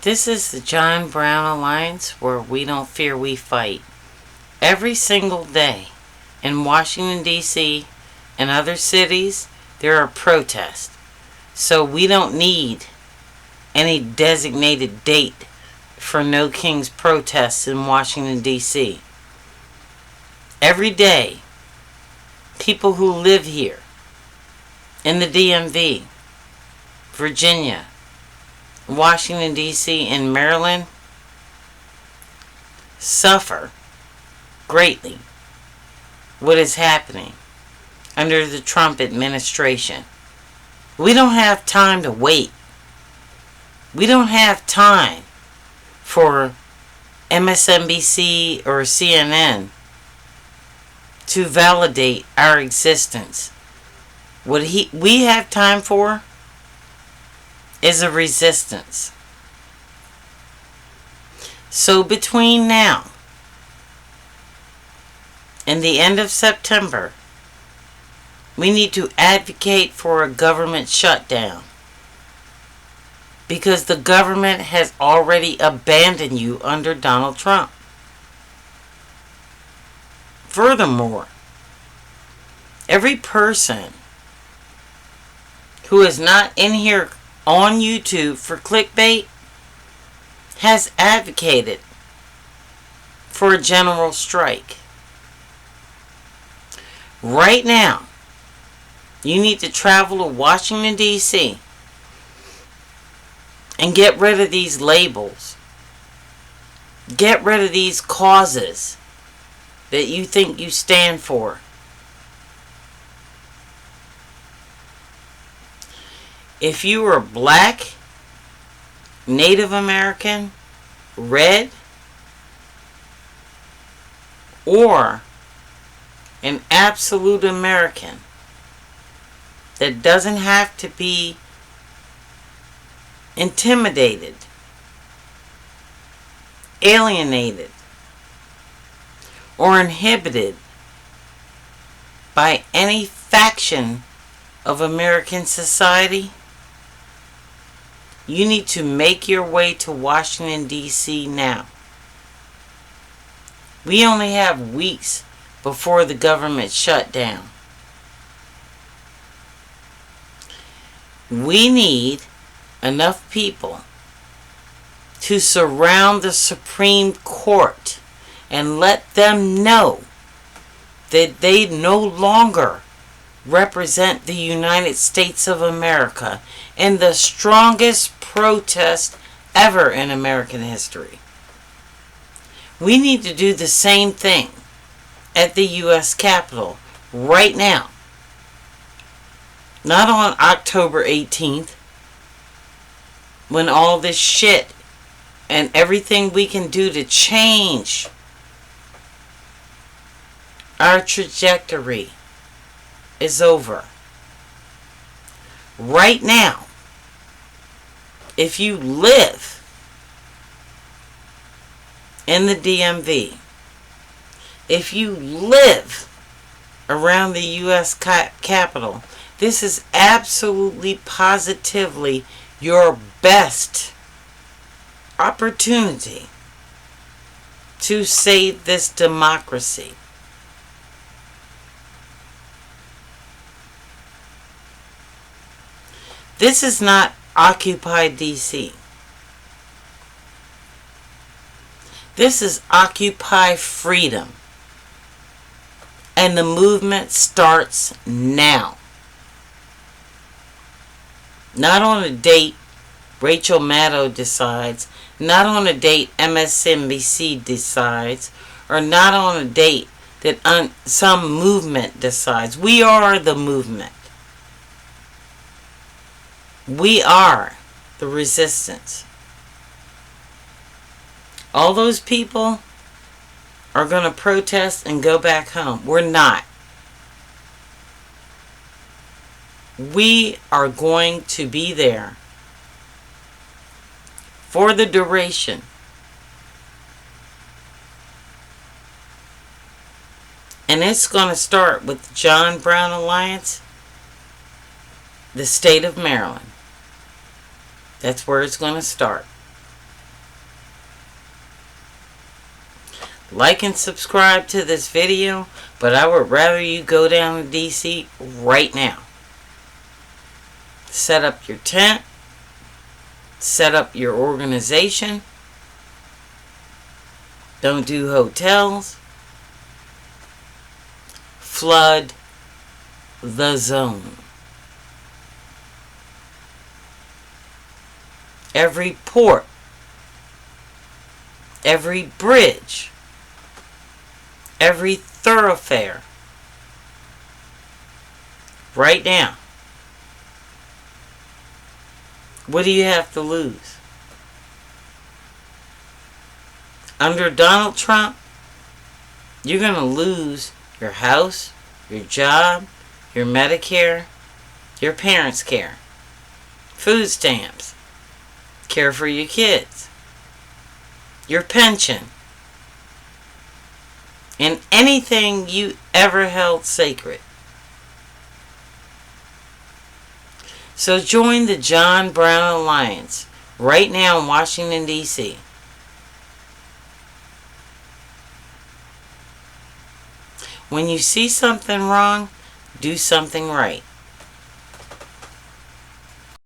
This is the John Brown Alliance, where we don't fear, we fight. Every single day in Washington, D.C. and other cities, there are protests. So we don't need any designated date for No King's protests in Washington, D.C. Every day, people who live here in the DMV, Virginia, Washington, D.C., and Maryland suffer greatly what is happening under the Trump administration. We don't have time to wait. We don't have time for MSNBC or CNN to validate our existence. What we have time for is a resistance. So between now and the end of September, we need to advocate for a government shutdown, because the government has already abandoned you under Donald Trump. Furthermore, every person who is not in here on YouTube for clickbait has advocated for a general strike. Right now, you need to travel to Washington, D.C. and get rid of these labels. Get rid of these causes that you think you stand for. If you are black, Native American, red, or an absolute American that doesn't have to be intimidated, alienated, or inhibited by any faction of American society, you need to make your way to Washington, D.C. now. We only have weeks before the government shutdown. We need enough people to surround the Supreme Court and let them know that they no longer represent the United States of America in the strongest protest ever in American history. We need to do the same thing at the U.S. Capitol right now. Not on October 18th, when all this shit and everything we can do to change our trajectory is over. Right now, if you live in the DMV, if you live around the U.S. Capitol, this is absolutely positively your best opportunity to save this democracy. This is not Occupy DC. This is Occupy Freedom. And the movement starts now. Not on a date Rachel Maddow decides, not on a date MSNBC decides, or not on a date that some movement decides. We are the movement. We are the resistance. All those people are going to protest and go back home. We're not. We are going to be there for the duration. And it's going to start with the John Brown Alliance, the state of Maryland. That's where it's going to start. Like and subscribe to this video, but I would rather you go down to DC right now. Set up your tent. Set up your organization. Don't do hotels. Flood the zone. Every port, every bridge, every thoroughfare. Right now. What do you have to lose? Under Donald Trump, you're going to lose your house, your job, your Medicare, your parents' care, food stamps, care for your kids, your pension, and anything you ever held sacred. So join the John Brown Alliance right now in Washington, D.C. When you see something wrong, do something right.